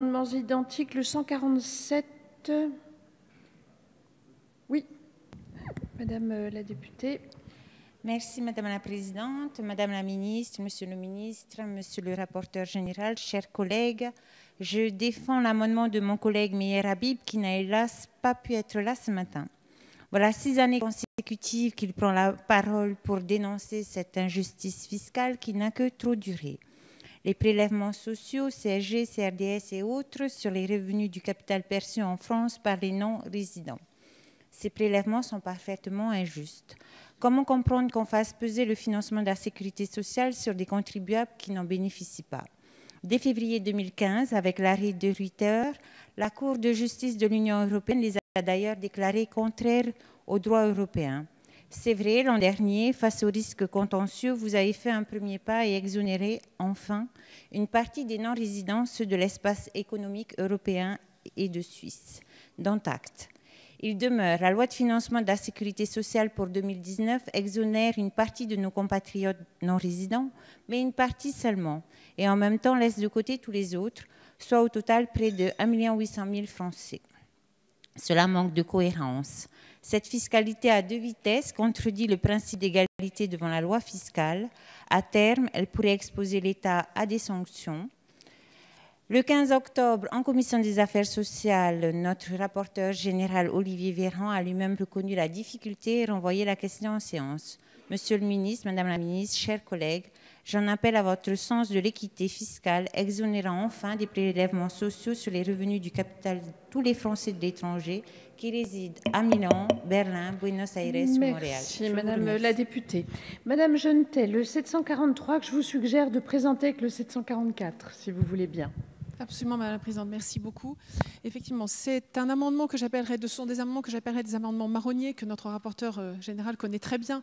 Amendements identiques, le 147. Oui, Madame la députée. Merci Madame la Présidente, Madame la Ministre, Monsieur le Ministre, Monsieur le rapporteur général, chers collègues. Je défends l'amendement de mon collègue Meyer Habib qui n'a hélas pas pu être là ce matin. Voilà 6 années consécutives qu'il prend la parole pour dénoncer cette injustice fiscale qui n'a que trop duré. Les prélèvements sociaux, CSG, CRDS et autres sur les revenus du capital perçus en France par les non-résidents. Ces prélèvements sont parfaitement injustes. Comment comprendre qu'on fasse peser le financement de la sécurité sociale sur des contribuables qui n'en bénéficient pas? Dès février 2015, avec l'arrêt de Ruyter, la Cour de justice de l'Union européenne les a d'ailleurs déclarés contraires au droit européen. C'est vrai, l'an dernier, face aux risques contentieux, vous avez fait un premier pas et exonéré enfin une partie des non-résidents, ceux de l'espace économique européen et de Suisse. Dont acte. Il demeure, la loi de financement de la sécurité sociale pour 2019 exonère une partie de nos compatriotes non-résidents, mais une partie seulement, et en même temps laisse de côté tous les autres, soit au total près de 1 800 000 Français. Cela manque de cohérence. Cette fiscalité à 2 vitesses contredit le principe d'égalité devant la loi fiscale. À terme, elle pourrait exposer l'État à des sanctions. Le 15 octobre, en commission des affaires sociales, notre rapporteur général Olivier Véran a lui-même reconnu la difficulté et renvoyé la question en séance. Monsieur le ministre, Madame la ministre, chers collègues, j'en appelle à votre sens de l'équité fiscale, exonérant enfin des prélèvements sociaux sur les revenus du capital de tous les Français de l'étranger qui résident à Milan, Berlin, Buenos Aires ou Montréal. Merci, Madame la députée. Madame Genetet, le 743 que je vous suggère de présenter avec le 744, si vous voulez bien. Absolument, Madame la Présidente, merci beaucoup. Effectivement, c'est un amendement que j'appellerais, ce sont des amendements que j'appellerais des amendements marronniers, que notre rapporteur général connaît très bien,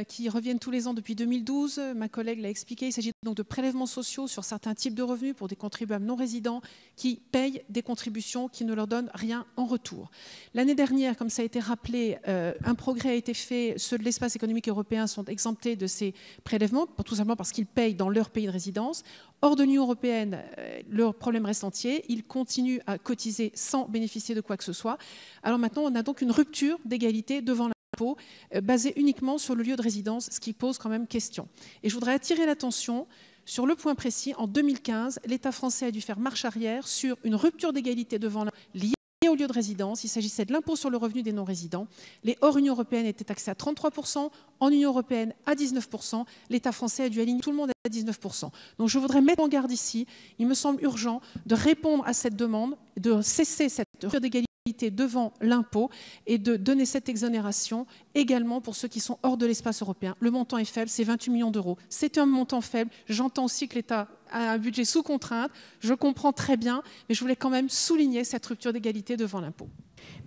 qui reviennent tous les ans depuis 2012. Ma collègue l'a expliqué, il s'agit donc de prélèvements sociaux sur certains types de revenus pour des contribuables non résidents qui payent des contributions qui ne leur donnent rien en retour. L'année dernière, comme ça a été rappelé, un progrès a été fait, ceux de l'espace économique européen sont exemptés de ces prélèvements, tout simplement parce qu'ils payent dans leur pays de résidence. Hors de l'Union européenne, leur problème reste entier. Ils continuent à cotiser sans bénéficier de quoi que ce soit. Alors maintenant, on a donc une rupture d'égalité devant l'impôt basée uniquement sur le lieu de résidence, ce qui pose quand même question. Et je voudrais attirer l'attention sur le point précis. En 2015, l'État français a dû faire marche arrière sur une rupture d'égalité devant l'impôt liée au lieu de résidence. Il s'agissait de l'impôt sur le revenu des non-résidents. Les hors Union européenne étaient taxés à 33%, en Union européenne à 19%. L'État français a dû aligner tout le monde à 19%. Donc je voudrais mettre en garde ici, il me semble urgent de répondre à cette demande, de cesser cette rupture d'égalité devant l'impôt et de donner cette exonération également pour ceux qui sont hors de l'espace européen. Le montant est faible, c'est 28 millions d'euros. C'est un montant faible. J'entends aussi que l'État a un budget sous contrainte. Je comprends très bien, mais je voulais quand même souligner cette rupture d'égalité devant l'impôt.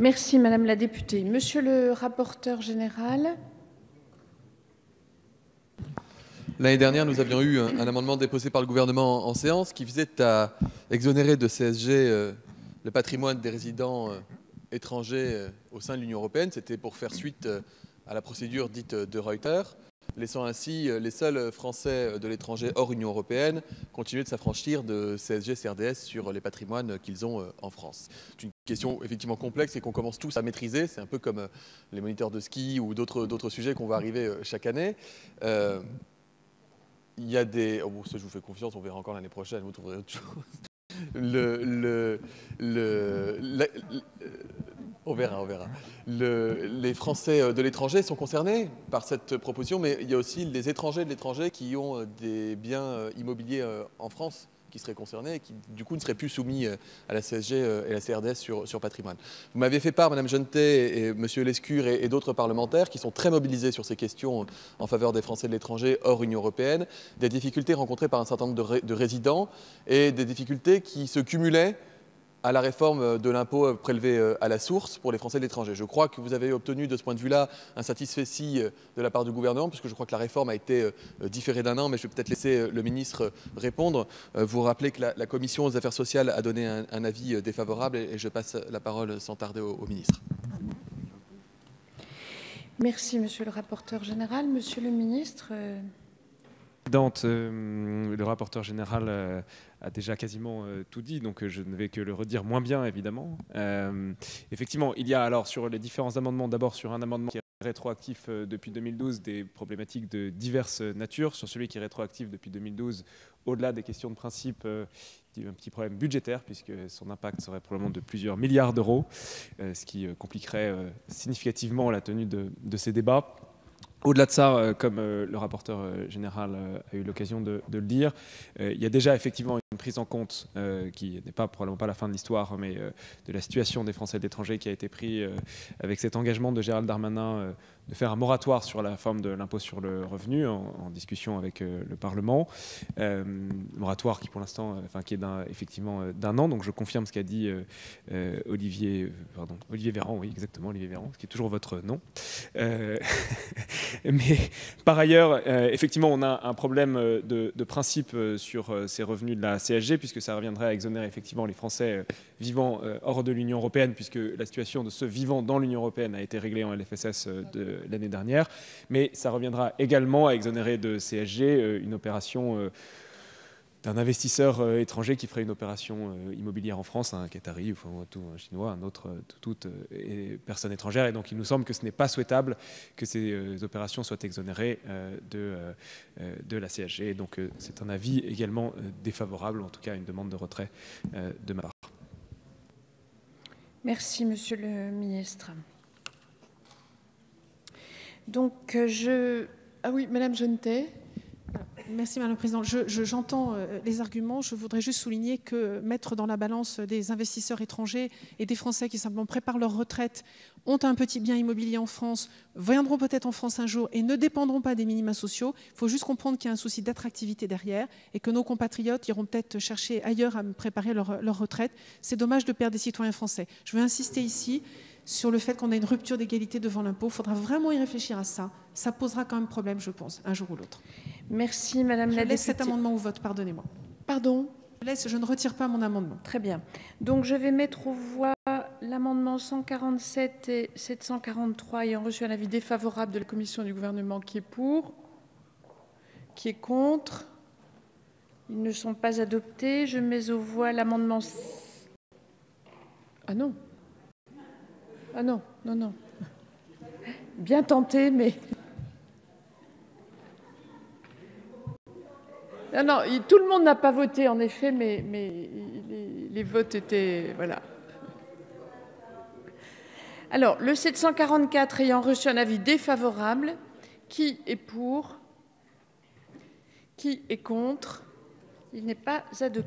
Merci, Madame la députée. Monsieur le rapporteur général. L'année dernière, nous avions eu un amendement déposé par le gouvernement en séance qui visait à exonérer de CSG le patrimoine des résidents étrangers au sein de l'Union européenne. C'était pour faire suite à la procédure dite de Ruyter, laissant ainsi les seuls Français de l'étranger hors Union européenne continuer de s'affranchir de CSG, CRDS sur les patrimoines qu'ils ont en France. C'est une question effectivement complexe et qu'on commence tous à maîtriser. C'est un peu comme les moniteurs de ski ou d'autres sujets qu'on va arriver chaque année. Il y a des... Oh, bon, ça, je vous fais confiance, on verra encore l'année prochaine, vous trouverez autre chose. On verra. Les Français de l'étranger sont concernés par cette proposition, mais il y a aussi les étrangers de l'étranger qui ont des biens immobiliers en France qui seraient concernés et qui, du coup, ne seraient plus soumis à la CSG et la CRDS sur patrimoine. Vous m'avez fait part, Madame Genetet et Monsieur Lescure et d'autres parlementaires qui sont très mobilisés sur ces questions en faveur des Français de l'étranger hors Union européenne, des difficultés rencontrées par un certain nombre de résidents et des difficultés qui se cumulaient à la réforme de l'impôt prélevé à la source pour les Français de l'étranger. Je crois que vous avez obtenu de ce point de vue-là un satisfecit de la part du gouvernement, puisque je crois que la réforme a été différée d'un an, mais je vais peut-être laisser le ministre répondre. Vous rappelez que la Commission aux affaires sociales a donné un avis défavorable et je passe la parole sans tarder au ministre. Merci, Monsieur le rapporteur général. Monsieur le ministre, Le rapporteur général a déjà quasiment tout dit, donc je ne vais que le redire moins bien, évidemment. Effectivement, il y a alors sur les différents amendements, d'abord sur un amendement qui est rétroactif depuis 2012, des problématiques de diverses natures. Sur celui qui est rétroactif depuis 2012, au-delà des questions de principe, il y a un petit problème budgétaire, puisque son impact serait probablement de plusieurs milliards d'euros, ce qui compliquerait significativement la tenue de ces débats. Au-delà de ça, comme le rapporteur général a eu l'occasion de le dire, il y a déjà effectivement une prise en compte qui n'est probablement pas la fin de l'histoire, mais de la situation des Français de l'étranger qui a été pris avec cet engagement de Gérald Darmanin de faire un moratoire sur la forme de l'impôt sur le revenu en discussion avec le Parlement. Moratoire qui pour l'instant, qui est effectivement d'un an, donc je confirme ce qu'a dit Olivier Véran, oui exactement, Olivier Véran, ce qui est toujours votre nom. Mais par ailleurs, effectivement, on a un problème de principe sur ces revenus de la CSG, puisque ça reviendrait à exonérer effectivement les Français vivant hors de l'Union européenne, puisque la situation de ceux vivant dans l'Union européenne a été réglée en LFSS de l'année dernière. Mais ça reviendra également à exonérer de CSG une opération d'un investisseur étranger qui ferait une opération immobilière en France, un Qatari ou un Chinois, un autre, toute personne étrangère. Et donc il nous semble que ce n'est pas souhaitable que ces opérations soient exonérées de la CSG. Et donc c'est un avis également défavorable, en tout cas une demande de retrait de ma part. Merci, Monsieur le Ministre. Donc Ah oui, Madame Genetet. Merci Madame la Présidente. J'entends les arguments. Je voudrais juste souligner que mettre dans la balance des investisseurs étrangers et des Français qui simplement préparent leur retraite, ont un petit bien immobilier en France, viendront peut-être en France un jour et ne dépendront pas des minima sociaux. Il faut juste comprendre qu'il y a un souci d'attractivité derrière et que nos compatriotes iront peut-être chercher ailleurs à préparer leur retraite. C'est dommage de perdre des citoyens français. Je veux insister ici sur le fait qu'on a une rupture d'égalité devant l'impôt. Il faudra vraiment y réfléchir à ça. Ça posera quand même problème, je pense, un jour ou l'autre. Merci, Madame la députée. Je laisse cet amendement au vote, pardonnez-moi. Pardon ? Je ne retire pas mon amendement. Très bien. Donc, je vais mettre aux voix l'amendement 147 et 743 ayant reçu un avis défavorable de la commission du gouvernement. Qui est pour ? Qui est contre ? Ils ne sont pas adoptés. Je mets aux voix l'amendement... Ah non. Ah non, non, non. Bien tenté, mais... Non, non, tout le monde n'a pas voté, en effet, mais les votes étaient... Voilà. Alors, le 744 ayant reçu un avis défavorable, qui est pour ? Qui est contre ? Il n'est pas adopté.